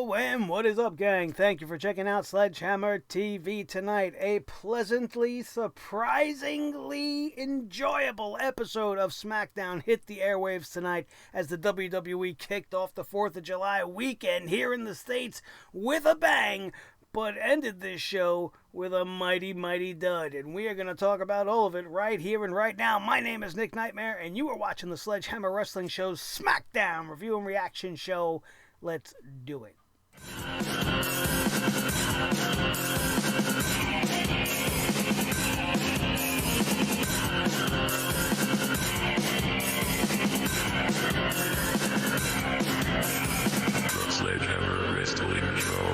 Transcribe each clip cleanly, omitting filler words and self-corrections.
Hello, and what is up, gang? Thank you for checking out Sledgehammer TV tonight. A pleasantly, surprisingly enjoyable episode of Smackdown hit the airwaves tonight as the WWE kicked off the 4th of July weekend here in the States with a bang, but ended this show with a mighty, mighty dud. And we are going to talk about all of it right here and right now. My name is Nick Nightmare, and you are watching the Sledgehammer Wrestling Show's Smackdown review and reaction show. Let's do it. The Sledgehammer Wrestling Show.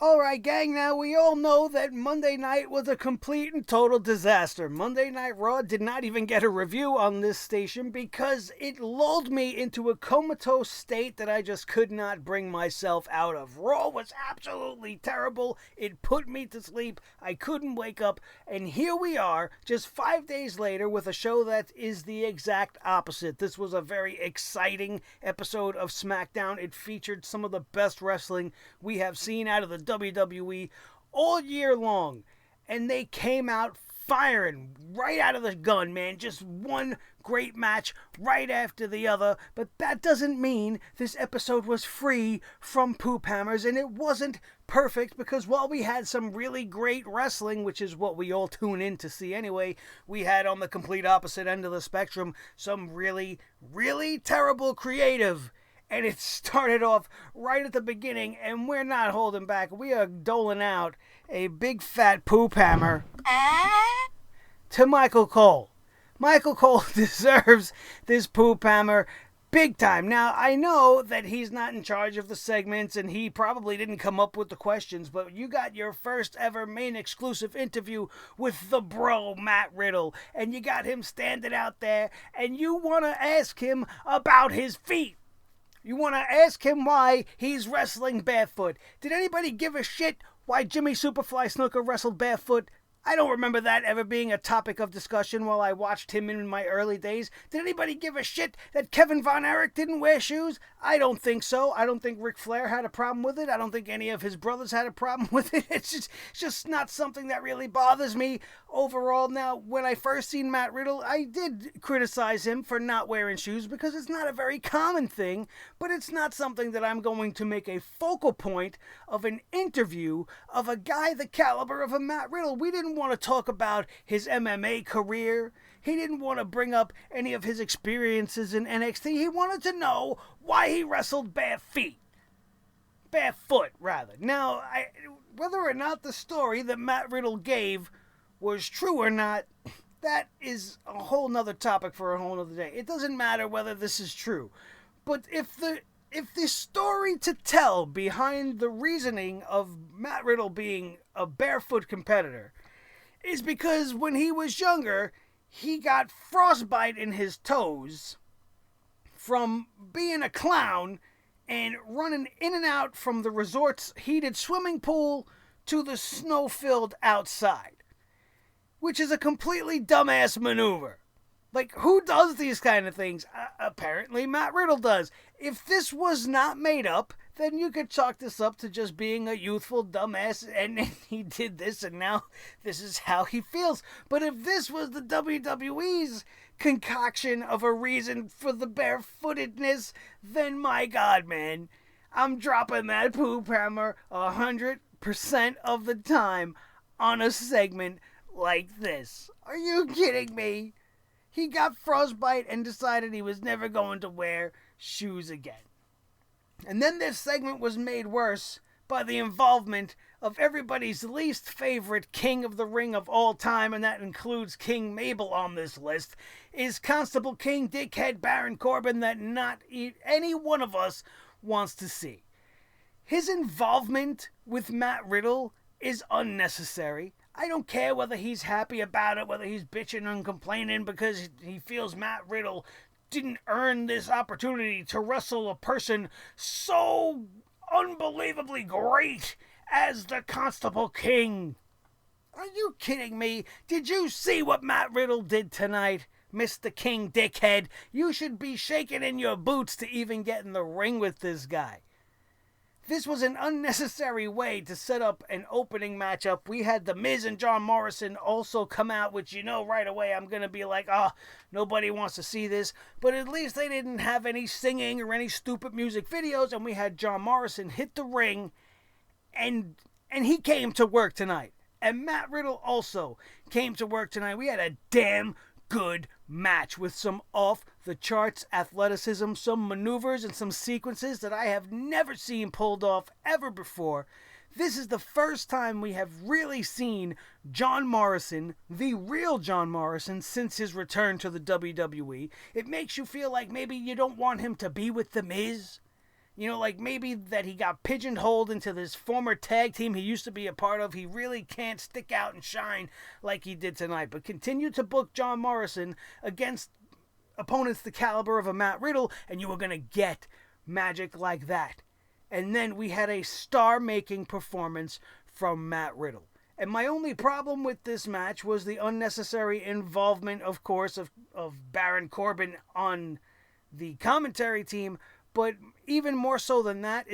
Alright, gang, now we all know that Monday night was a complete and total disaster. Monday Night Raw did not even get a review on this station because it lulled me into a comatose state that I just could not bring myself out of. Raw was absolutely terrible. It put me to sleep. I couldn't wake up. And here we are, just 5 days later, with a show that is the exact opposite. This was a very exciting episode of SmackDown. It featured some of the best wrestling we have seen out of the WWE all year long, and they came out firing right out of the gun, man. Just one great match right after the other. But that doesn't mean this episode was free from poop hammers, and it wasn't perfect, because while we had some really great wrestling, which is what we all tune in to see anyway, we had on the complete opposite end of the spectrum some really, really terrible creative. And it started off right at the beginning, and we're not holding back. We are doling out a big fat poop hammer to Michael Cole. Michael Cole deserves this poop hammer big time. Now, I know that he's not in charge of the segments, and he probably didn't come up with the questions, but you got your first ever main exclusive interview with the bro, Matt Riddle, and you got him standing out there, and you want to ask him about his feet. You want to ask him why he's wrestling barefoot. Did anybody give a shit why Jimmy Superfly Snuka wrestled barefoot? I don't remember that ever being a topic of discussion while I watched him in my early days. Did anybody give a shit that Kevin Von Erich didn't wear shoes? I don't think so. I don't think Ric Flair had a problem with it. I don't think any of his brothers had a problem with it. It's just not something that really bothers me overall. Now, when I first seen Matt Riddle, I did criticize him for not wearing shoes because it's not a very common thing, but it's not something that I'm going to make a focal point of an interview of a guy the caliber of a Matt Riddle. We didn't want to talk about his MMA career. He didn't want to bring up any of his experiences in NXT. He wanted to know why he wrestled barefoot, rather. Now, whether or not the story that Matt Riddle gave was true or not, that is a whole nother topic for a whole nother day. It doesn't matter whether this is true. But if the story to tell behind the reasoning of Matt Riddle being a barefoot competitor is because when he was younger, he got frostbite in his toes from being a clown and running in and out from the resort's heated swimming pool to the snow-filled outside, which is a completely dumbass maneuver. Like, who does these kind of things? Apparently Matt Riddle does. If this was not made up, then you could chalk this up to just being a youthful dumbass, and he did this, and now this is how he feels. But if this was the WWE's concoction of a reason for the barefootedness, then my God, man, I'm dropping that poop hammer 100% of the time on a segment like this. Are you kidding me? He got frostbite and decided he was never going to wear shoes again. And then this segment was made worse by the involvement of everybody's least favorite king of the ring of all time, and that includes King Mabel on this list, is Constable King Dickhead Baron Corbin that not any one of us wants to see. His involvement with Matt Riddle is unnecessary. I don't care whether he's happy about it, whether he's bitching and complaining because he feels Matt Riddle didn't earn this opportunity to wrestle a person so unbelievably great as the Constable King. Are you kidding me? Did you see what Matt Riddle did tonight? Mr. King Dickhead, you should be shaking in your boots to even get in the ring with this guy. This was an unnecessary way to set up an opening matchup. We had The Miz and John Morrison also come out, which you know right away I'm going to be like, nobody wants to see this. But at least they didn't have any singing or any stupid music videos, and we had John Morrison hit the ring, and he came to work tonight. And Matt Riddle also came to work tonight. We had a damn good match with some off-the-charts athleticism, some maneuvers, and some sequences that I have never seen pulled off ever before. This is the first time we have really seen John Morrison, the real John Morrison, since his return to the WWE. It makes you feel like maybe you don't want him to be with The Miz. You know, like maybe that he got pigeonholed into this former tag team he used to be a part of. He really can't stick out and shine like he did tonight. But continue to book John Morrison against opponents the caliber of a Matt Riddle, and you are going to get magic like that. And then we had a star-making performance from Matt Riddle. And my only problem with this match was the unnecessary involvement, of course, of Baron Corbin on the commentary team. But even more so than that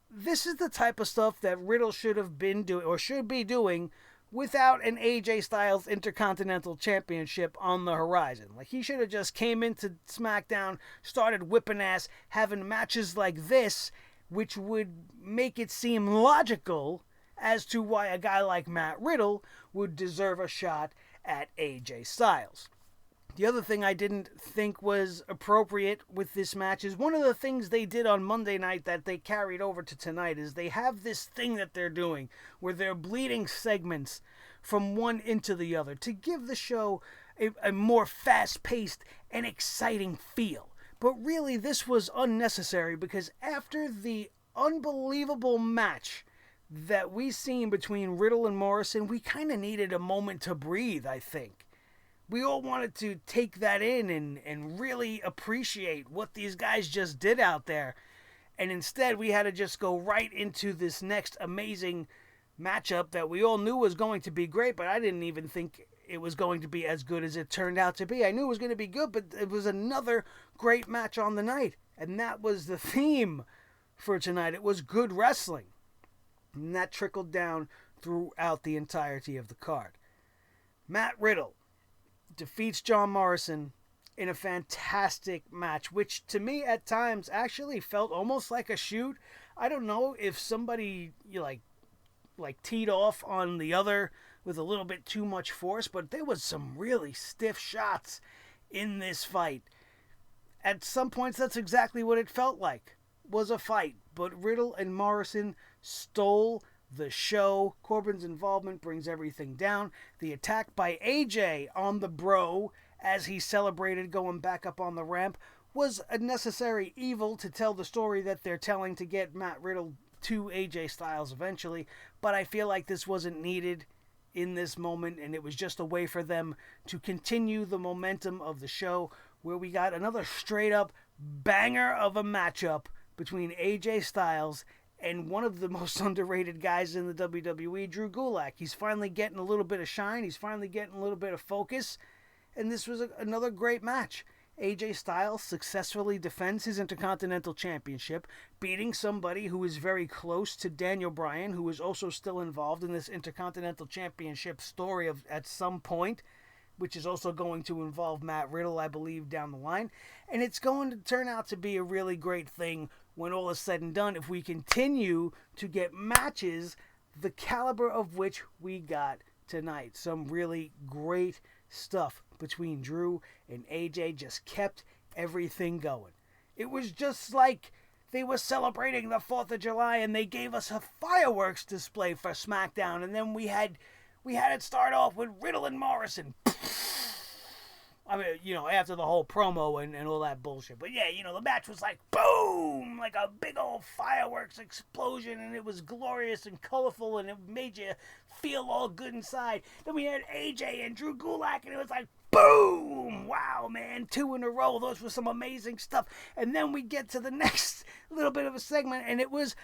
this is the type of stuff that Riddle should have been doing, or should be doing, without an AJ Styles Intercontinental Championship on the horizon. Like, he should have just came into SmackDown, started whipping ass, having matches like this, which would make it seem logical as to why a guy like Matt Riddle would deserve a shot at AJ Styles. The other thing I didn't think was appropriate with this match is one of the things they did on Monday night that they carried over to tonight is they have this thing that they're doing where they're bleeding segments from one into the other to give the show a more fast-paced and exciting feel. But really, this was unnecessary because after the unbelievable match that we seen between Riddle and Morrison, we kind of needed a moment to breathe, I think. We all wanted to take that in and really appreciate what these guys just did out there. And instead, we had to just go right into this next amazing matchup that we all knew was going to be great, but I didn't even think it was going to be as good as it turned out to be. I knew it was going to be good, but it was another great match on the night. And that was the theme for tonight. It was good wrestling. And that trickled down throughout the entirety of the card. Matt Riddle defeats John Morrison in a fantastic match, which to me at times actually felt almost like a shoot. I don't know if somebody like teed off on the other with a little bit too much force, but there was some really stiff shots in this fight. At some points, that's exactly what it felt like, was a fight. But Riddle and Morrison stole the show. Corbin's involvement brings everything down. The attack by AJ on the Bro as he celebrated going back up on the ramp was a necessary evil to tell the story that they're telling to get Matt Riddle to AJ Styles eventually. But I feel like this wasn't needed in this moment, and it was just a way for them to continue the momentum of the show, where we got another straight up banger of a matchup between AJ Styles and one of the most underrated guys in the WWE, Drew Gulak. He's finally getting a little bit of shine. He's finally getting a little bit of focus. And this was another great match. AJ Styles successfully defends his Intercontinental Championship, beating somebody who is very close to Daniel Bryan, who is also still involved in this Intercontinental Championship story at some point, which is also going to involve Matt Riddle, I believe, down the line. And it's going to turn out to be a really great thing when all is said and done, if we continue to get matches the caliber of which we got tonight. Some really great stuff between Drew and AJ just kept everything going. It was just like they were celebrating the 4th of July and they gave us a fireworks display for SmackDown, and then we had it start off with Riddle and Morrison. I mean, after the whole promo and all that bullshit. But yeah, the match was like boom, like a big old fireworks explosion, and it was glorious and colorful, and it made you feel all good inside. Then we had AJ and Drew Gulak, and it was like boom, wow, man, 2 in a row. Those were some amazing stuff. And then we get to the next little bit of a segment, and it was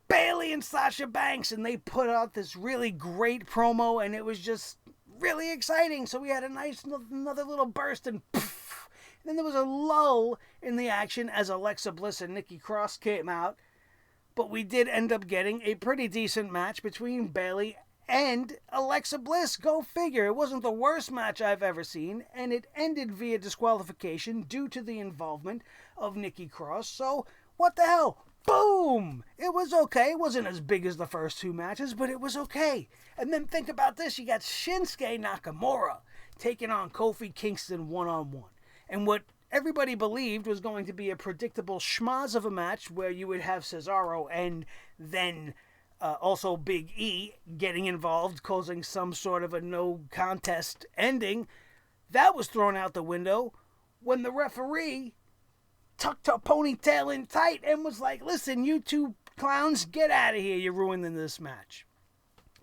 Bayley and Sasha Banks, and they put out this really great promo, and it was just really exciting. So we had a nice another little burst, and poof. And then there was a lull in the action as Alexa Bliss and Nikki Cross came out. But we did end up getting a pretty decent match between Bayley and Alexa Bliss. Go figure. It wasn't the worst match I've ever seen, and it ended via disqualification due to the involvement of Nikki Cross. So, what the hell? Boom! It was okay. It wasn't as big as the first two matches, but it was okay. And then think about this. You got Shinsuke Nakamura taking on Kofi Kingston one-on-one. And what everybody believed was going to be a predictable schmoz of a match where you would have Cesaro and then also Big E getting involved, causing some sort of a no contest ending. That was thrown out the window when the referee tucked her ponytail in tight and was like, listen, you two clowns, get out of here. You're ruining this match.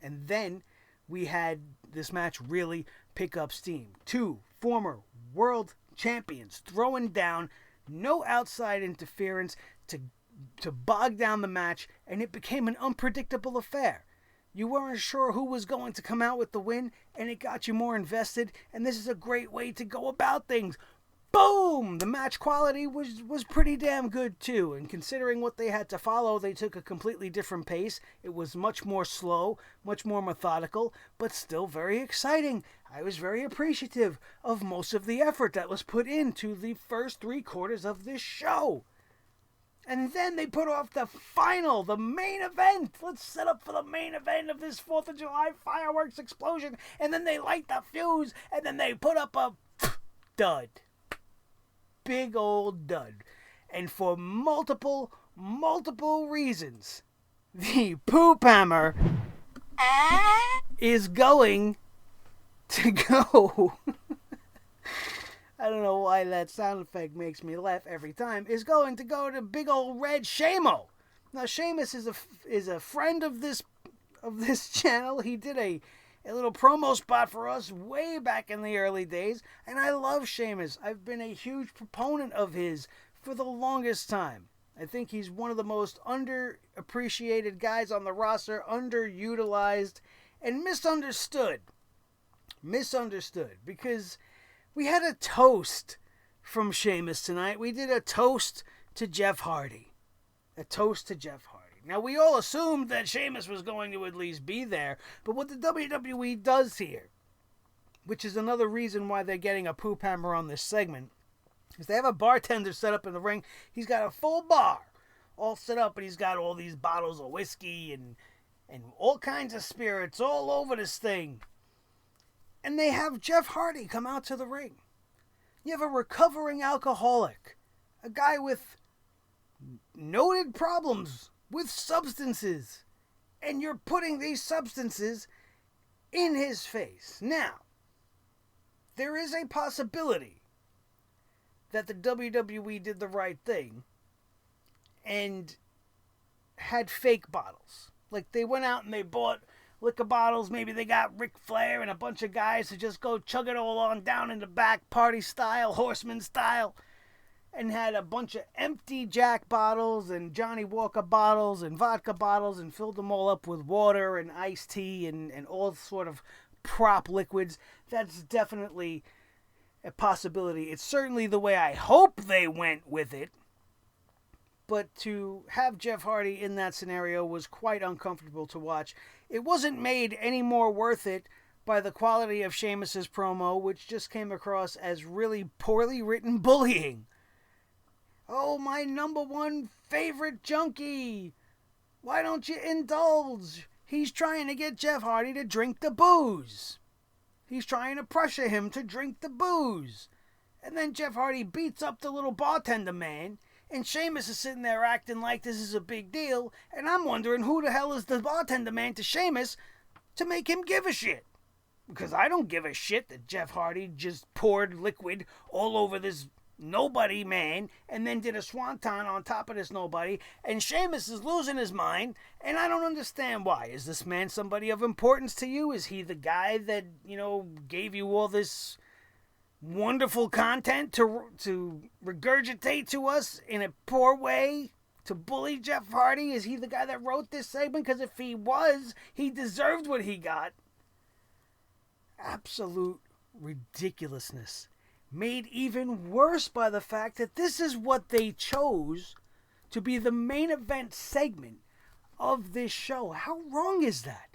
And then we had this match really pick up steam. Two former world champions throwing down, no outside interference to bog down the match, and it became an unpredictable affair. You weren't sure who was going to come out with the win, and it got you more invested, and this is a great way to go about things. Boom! The match quality was pretty damn good too, and considering what they had to follow, they took a completely different pace. It was much more slow, much more methodical, but still very exciting. I was very appreciative of most of the effort that was put into the first 3/4 of this show. And then they put off the final, the main event. Let's set up for the main event of this 4th of July fireworks explosion. And then they light the fuse, and then they put up a dud. Big old dud. And for multiple reasons, the poop hammer is going to go. I don't know why that sound effect makes me laugh every time. Is going to go to big old red Shamo. Now Sheamus is a friend of this channel. He did a little promo spot for us way back in the early days, and I love Sheamus. I've been a huge proponent of his for the longest time. I think he's one of the most underappreciated guys on the roster, underutilized, and misunderstood. Misunderstood, because we had a toast from Sheamus tonight. We did a toast to Jeff Hardy. A toast to Jeff Hardy. Now, we all assumed that Sheamus was going to at least be there, but what the WWE does here, which is another reason why they're getting a poop hammer on this segment, is they have a bartender set up in the ring. He's got a full bar all set up, and he's got all these bottles of whiskey and all kinds of spirits all over this thing. And they have Jeff Hardy come out to the ring. You have a recovering alcoholic, a guy with noted problems with substances, and you're putting these substances in his face. Now, there is a possibility that the WWE did the right thing and had fake bottles. Like, they went out and they bought liquor bottles. Maybe they got Ric Flair and a bunch of guys to just go chug it all on down in the back, party style, horseman style, and had a bunch of empty Jack bottles and Johnny Walker bottles and vodka bottles and filled them all up with water and iced tea and all sort of prop liquids. That's definitely a possibility. It's certainly the way I hope they went with it. But to have Jeff Hardy in that scenario was quite uncomfortable to watch. It wasn't made any more worth it by the quality of Sheamus's promo, which just came across as really poorly written bullying. Oh, my number one favorite junkie. Why don't you indulge? He's trying to get Jeff Hardy to drink the booze. He's trying to pressure him to drink the booze. And then Jeff Hardy beats up the little bartender man, and Sheamus is sitting there acting like this is a big deal, and I'm wondering who the hell is the bartender man to Sheamus to make him give a shit. Because I don't give a shit that Jeff Hardy just poured liquid all over this nobody man and then did a swanton on top of this nobody, and Sheamus is losing his mind, and I don't understand why. Is this man somebody of importance to you? Is he the guy that, gave you all this wonderful content to regurgitate to us in a poor way? To bully Jeff Hardy? Is he the guy that wrote this segment? Because if he was, he deserved what he got. Absolute ridiculousness. Made even worse by the fact that this is what they chose to be the main event segment of this show. How wrong is that?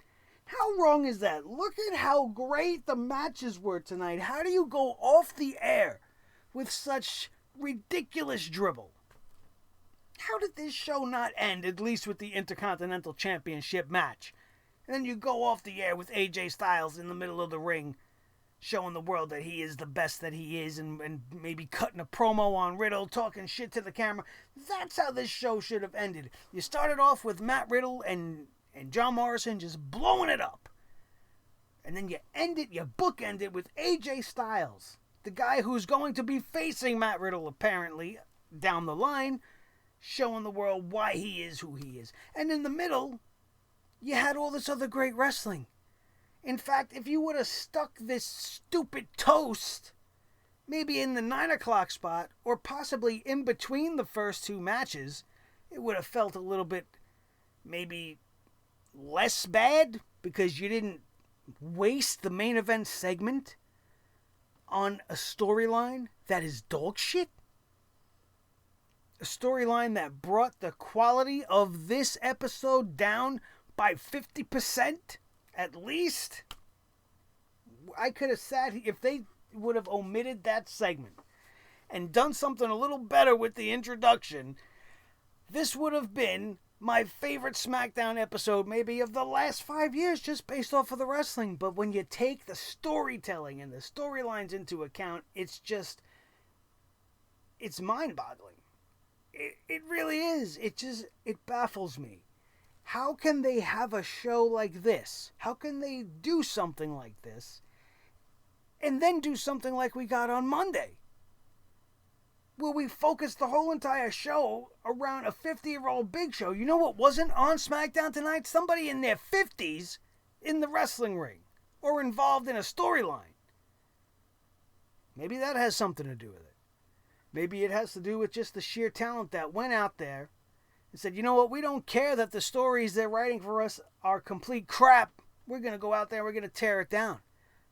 How wrong is that? Look at how great the matches were tonight. How do you go off the air with such ridiculous dribble? How did this show not end, at least with the Intercontinental Championship match? And then you go off the air with AJ Styles in the middle of the ring, showing the world that he is the best that he is, and maybe cutting a promo on Riddle, talking shit to the camera. That's how this show should have ended. You started off with Matt Riddle and John Morrison just blowing it up. And then you bookend it with AJ Styles, the guy who's going to be facing Matt Riddle apparently down the line, showing the world why he is who he is. And in the middle, you had all this other great wrestling. In fact, if you would have stuck this stupid toast maybe in the 9 o'clock spot, or possibly in between the first two matches, it would have felt a little bit maybe less bad, because you didn't waste the main event segment on a storyline that is dog shit. A storyline that brought the quality of this episode down by 50%. At least. I could have sat, if they would have omitted that segment and done something a little better with the introduction, this would have been my favorite SmackDown episode maybe of the last 5 years, just based off of the wrestling. But when you take the storytelling and the storylines into account, it's mind-boggling. It really is. It baffles me. How can they have a show like this? How can they do something like this and then do something like we got on Monday, where we focused the whole entire show around a 50-year-old Big Show? You know what wasn't on SmackDown tonight? Somebody in their 50s in the wrestling ring or involved in a storyline. Maybe that has something to do with it. Maybe it has to do with just the sheer talent that went out there and said, you know what, we don't care that the stories they're writing for us are complete crap. We're going to go out there, we're going to tear it down.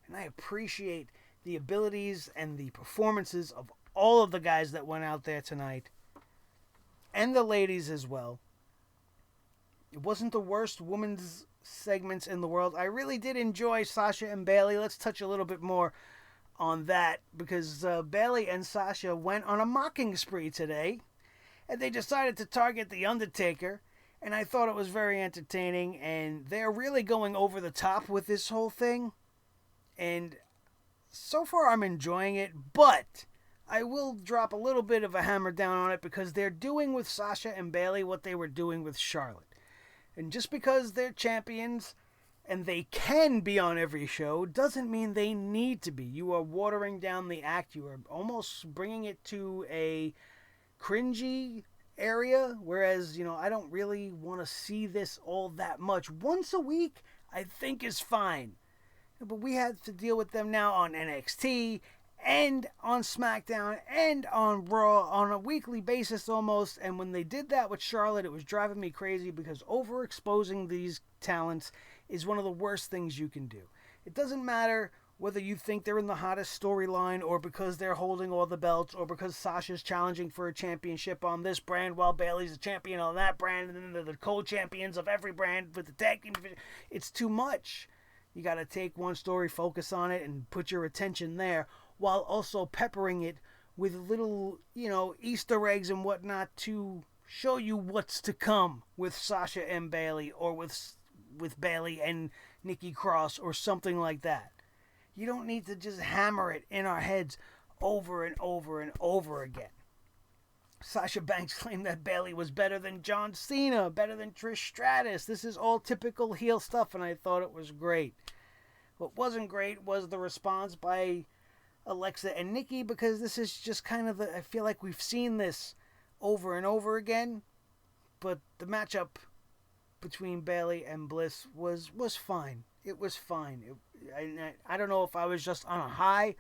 And I appreciate the abilities and the performances of all of the guys that went out there tonight, and the ladies as well. It wasn't the worst women's segments in the world. I really did enjoy Sasha and Bayley. Let's touch a little bit more on that, because Bayley and Sasha went on a mocking spree today. And they decided to target The Undertaker, and I thought it was very entertaining, and they're really going over the top with this whole thing. And so far I'm enjoying it, but I will drop a little bit of a hammer down on it, because they're doing with Sasha and Bayley what they were doing with Charlotte. And just because they're champions and they can be on every show doesn't mean they need to be. You are watering down the act. You are almost bringing it to a cringy area, whereas, I don't really want to see this all that much. Once a week, I think, is fine. But we had to deal with them now on NXT and on SmackDown and on Raw on a weekly basis almost. And when they did that with Charlotte, it was driving me crazy, because overexposing these talents is one of the worst things you can do. It doesn't matter whether you think they're in the hottest storyline, or because they're holding all the belts, or because Sasha's challenging for a championship on this brand while Bayley's a champion on that brand, and then they're the co-champions of every brand with the tag team division. It's too much. You got to take one story, focus on it, and put your attention there, while also peppering it with little, Easter eggs and whatnot to show you what's to come with Sasha and Bayley, or with Bayley and Nikki Cross, or something like that. You don't need to just hammer it in our heads over and over and over again. Sasha Banks claimed that Bayley was better than John Cena, better than Trish Stratus. This is all typical heel stuff, and I thought it was great. What wasn't great was the response by Alexa and Nikki, because this is just kind of I feel like we've seen this over and over again. But the matchup between Bayley and Bliss was fine. It was fine. I don't know if I was just on a high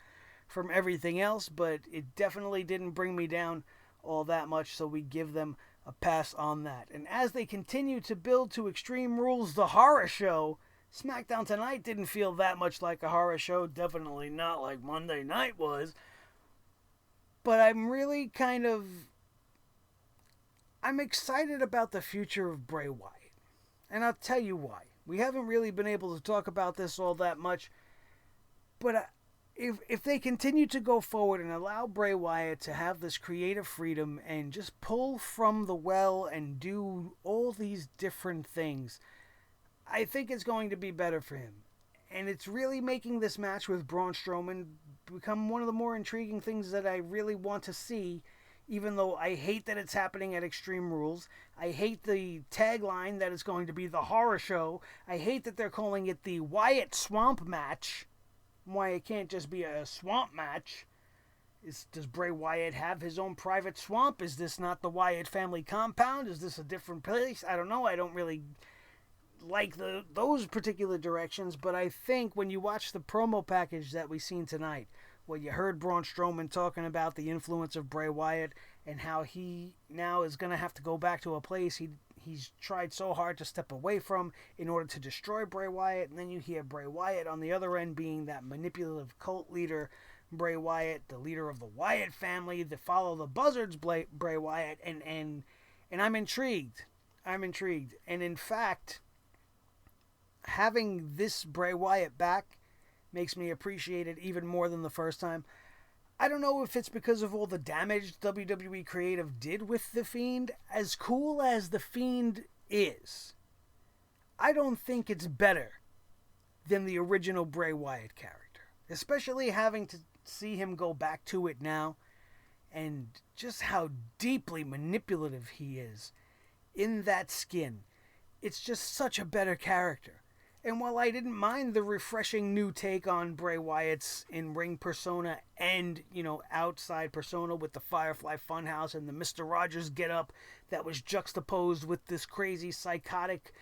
from everything else, but it definitely didn't bring me down all that much, so we give them a pass on that. And as they continue to build to Extreme Rules, the horror show, SmackDown tonight didn't feel that much like a horror show. Definitely not like Monday night was. But I'm really I'm excited about the future of Bray Wyatt. And I'll tell you why. We haven't really been able to talk about this all that much. But if they continue to go forward and allow Bray Wyatt to have this creative freedom and just pull from the well and do all these different things, I think it's going to be better for him. And it's really making this match with Braun Strowman become one of the more intriguing things that I really want to see, even though I hate that it's happening at Extreme Rules. I hate the tagline that it's going to be the horror show. I hate that they're calling it the Wyatt Swamp Match. Why it can't just be a swamp match. Does Bray Wyatt have his own private swamp? Is this not the Wyatt family compound? Is this a different place? I don't know. I don't really like those particular directions, but I think when you watch the promo package that we seen tonight, where you heard Braun Strowman talking about the influence of Bray Wyatt and how he now is going to have to go back to a place he's tried so hard to step away from in order to destroy Bray Wyatt. And then you hear Bray Wyatt on the other end being that manipulative cult leader, Bray Wyatt, the leader of the Wyatt family, the follow the buzzards Bray Wyatt, and I'm intrigued. I'm intrigued. And in fact, having this Bray Wyatt back makes me appreciate it even more than the first time. I don't know if it's because of all the damage WWE Creative did with The Fiend. As cool as The Fiend is, I don't think it's better than the original Bray Wyatt character. Especially having to see him go back to it now, and just how deeply manipulative he is in that skin. It's just such a better character. And while I didn't mind the refreshing new take on Bray Wyatt's in-ring persona and, outside persona with the Firefly Funhouse and the Mr. Rogers get-up that was juxtaposed with this crazy, psychotic,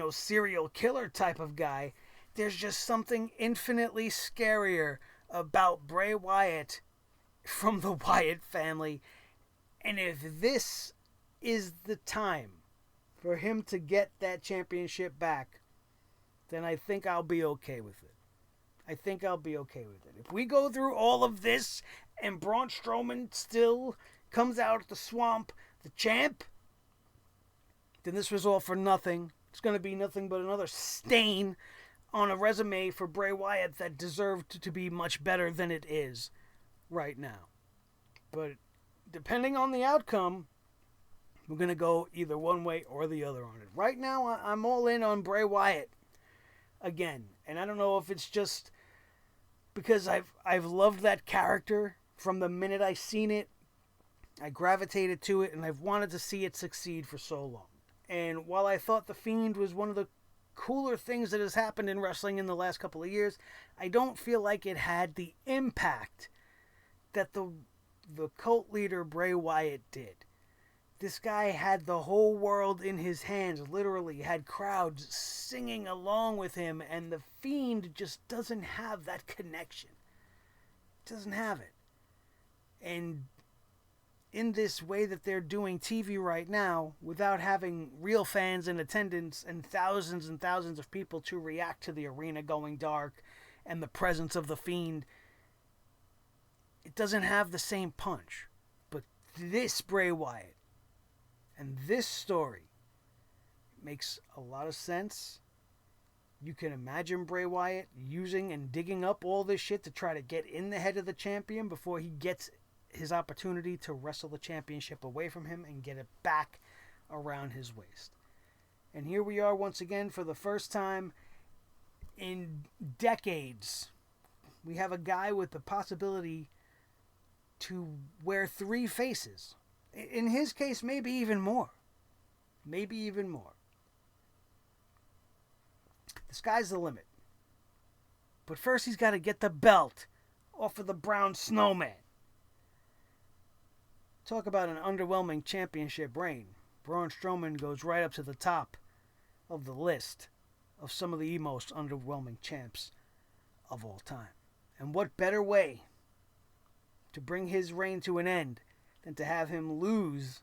serial killer type of guy, there's just something infinitely scarier about Bray Wyatt from the Wyatt family. And if this is the time for him to get that championship back, then I think I'll be okay with it. I think I'll be okay with it. If we go through all of this and Braun Strowman still comes out of the swamp, the champ, then this was all for nothing. It's going to be nothing but another stain on a resume for Bray Wyatt that deserved to be much better than it is right now. But depending on the outcome, we're going to go either one way or the other on it. Right now, I'm all in on Bray Wyatt again. And I don't know if it's just because I've loved that character from the minute I seen it. I gravitated to it, and I've wanted to see it succeed for so long. And while I thought The Fiend was one of the cooler things that has happened in wrestling in the last couple of years, I don't feel like it had the impact that the cult leader Bray Wyatt did. This guy had the whole world in his hands, literally had crowds singing along with him, and The Fiend just doesn't have that connection. Doesn't have it. And in this way that they're doing TV right now, without having real fans in attendance and thousands of people to react to the arena going dark and the presence of The Fiend, it doesn't have the same punch. But this Bray Wyatt and this story makes a lot of sense. You can imagine Bray Wyatt using and digging up all this shit to try to get in the head of the champion before he gets his opportunity to wrestle the championship away from him and get it back around his waist. And here we are once again for the first time in decades. We have a guy with the possibility to wear 3 faces. In his case, maybe even more. Maybe even more. The sky's the limit. But first he's got to get the belt off of the brown snowman. Talk about an underwhelming championship reign. Braun Strowman goes right up to the top of the list of some of the most underwhelming champs of all time. And what better way to bring his reign to an end than to have him lose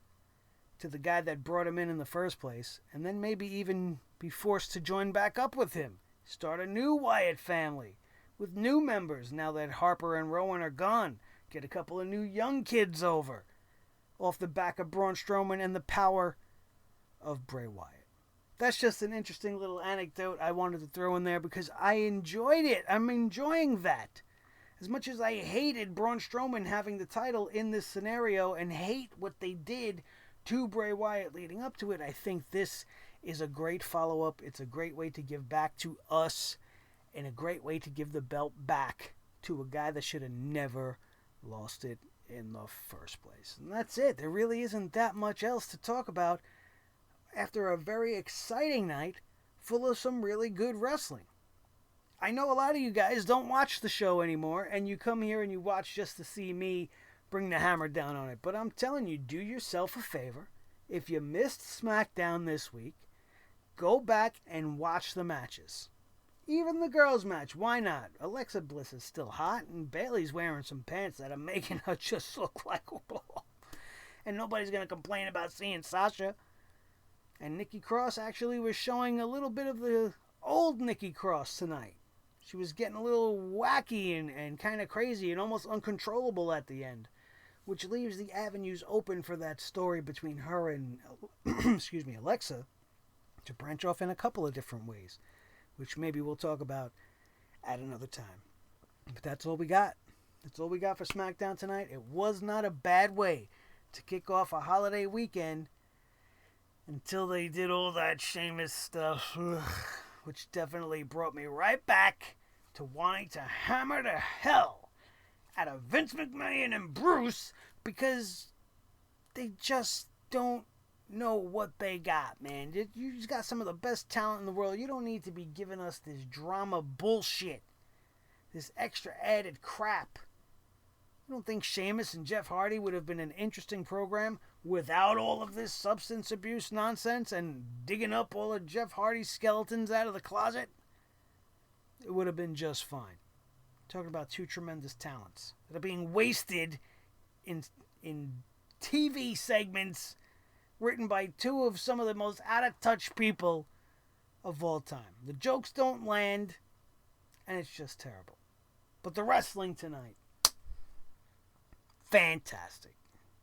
to the guy that brought him in the first place, and then maybe even be forced to join back up with him. Start a new Wyatt family with new members now that Harper and Rowan are gone. Get a couple of new young kids over off the back of Braun Strowman and the power of Bray Wyatt. That's just an interesting little anecdote I wanted to throw in there because I enjoyed it. I'm enjoying that. As much as I hated Braun Strowman having the title in this scenario and hate what they did to Bray Wyatt leading up to it, I think this is a great follow-up. It's a great way to give back to us and a great way to give the belt back to a guy that should have never lost it in the first place. And that's it. There really isn't that much else to talk about after a very exciting night full of some really good wrestling. I know a lot of you guys don't watch the show anymore, and you come here and you watch just to see me bring the hammer down on it. But I'm telling you, do yourself a favor. If you missed SmackDown this week, go back and watch the matches. Even the girls' match, why not? Alexa Bliss is still hot, and Bayley's wearing some pants that are making her just look like a ball. And nobody's going to complain about seeing Sasha. And Nikki Cross actually was showing a little bit of the old Nikki Cross tonight. She was getting a little wacky and kind of crazy and almost uncontrollable at the end, which leaves the avenues open for that story between her and Alexa to branch off in a couple of different ways, which maybe we'll talk about at another time. But that's all we got. That's all we got for SmackDown tonight. It was not a bad way to kick off a holiday weekend until they did all that Sheamus stuff, which definitely brought me right back to wanting to hammer the hell out of Vince McMahon and Bruce because they just don't know what they got, man. You just got some of the best talent in the world. You don't need to be giving us this drama bullshit, this extra added crap. You don't think Sheamus and Jeff Hardy would have been an interesting program without all of this substance abuse nonsense and digging up all of Jeff Hardy's skeletons out of the closet? It would have been just fine. Talking about two tremendous talents that are being wasted in TV segments written by two of some of the most out-of-touch people of all time. The jokes don't land, and it's just terrible. But the wrestling tonight, fantastic.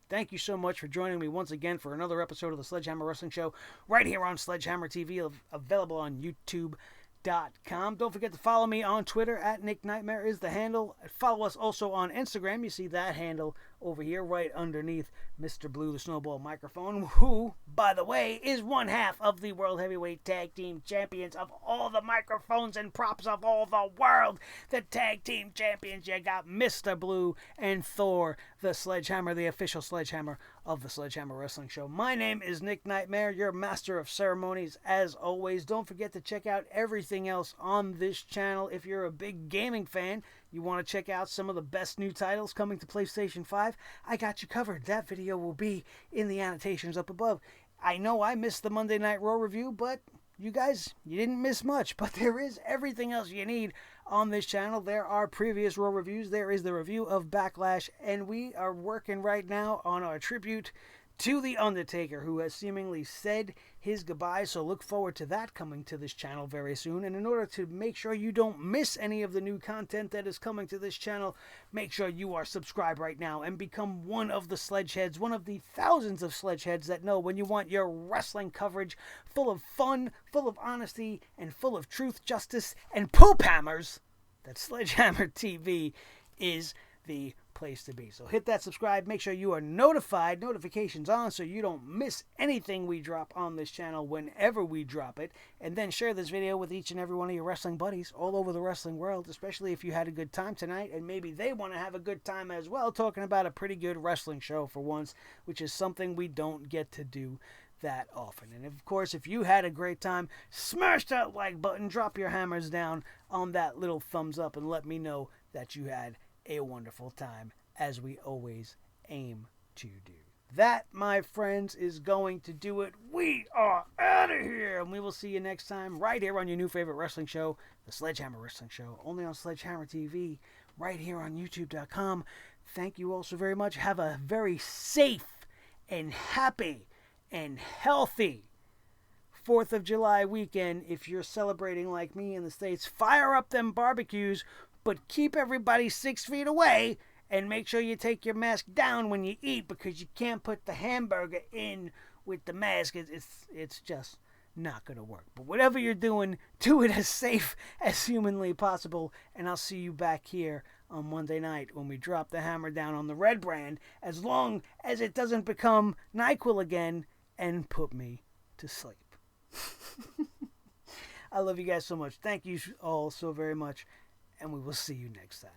Thank you so much for joining me once again for another episode of the Sledgehammer Wrestling Show right here on Sledgehammer TV, available on YouTube.com. Don't forget to follow me on Twitter. At Nick Nightmare is the handle. Follow us also on Instagram. You see that handle over here right underneath Mr. Blue the Snowball Microphone, who, by the way, is one half of the World Heavyweight Tag Team Champions of all the microphones and props of all the world. The Tag Team Champions, you got Mr. Blue and Thor, the Sledgehammer, the official Sledgehammer of the Sledgehammer Wrestling Show. My name is Nick Nightmare, your master of ceremonies as always. Don't forget to check out everything else on this channel. If you're a big gaming fan, you want to check out some of the best new titles coming to PlayStation 5, I got you covered. That video will be in the annotations up above. I know I missed the Monday Night Raw review, but you guys, you didn't miss much. But there is everything else you need on this channel. There are previous Raw reviews. There is the review of Backlash, and we are working right now on our tribute to The Undertaker, who has seemingly said his goodbyes, so look forward to that coming to this channel very soon. And in order to make sure you don't miss any of the new content that is coming to this channel, make sure you are subscribed right now and become one of the Sledgeheads, one of the thousands of Sledgeheads that know when you want your wrestling coverage full of fun, full of honesty, and full of truth, justice, and poop hammers, that Sledgehammer TV is the place to be. So hit that subscribe, make sure you are notifications on so you don't miss anything we drop on this channel whenever we drop it, and then share this video with each and every one of your wrestling buddies all over the wrestling world, especially if you had a good time tonight and maybe they want to have a good time as well, talking about a pretty good wrestling show for once, which is something we don't get to do that often. And of course, if you had a great time, smash that like button, drop your hammers down on that little thumbs up, and let me know that you had a wonderful time, as we always aim to do. That, my friends, is going to do it. We are out of here, and we will see you next time right here on your new favorite wrestling show, the Sledgehammer Wrestling Show, only on Sledgehammer TV, right here on YouTube.com. Thank you all so very much. Have a very safe and happy and healthy 4th of July weekend. If you're celebrating like me in the States, fire up them barbecues, but keep everybody 6 feet away, and make sure you take your mask down when you eat, because you can't put the hamburger in with the mask. It's just not going to work. But whatever you're doing, do it as safe as humanly possible, and I'll see you back here on Monday night when we drop the hammer down on the red brand, as long as it doesn't become NyQuil again and put me to sleep. I love you guys so much. Thank you all so very much, and we will see you next time.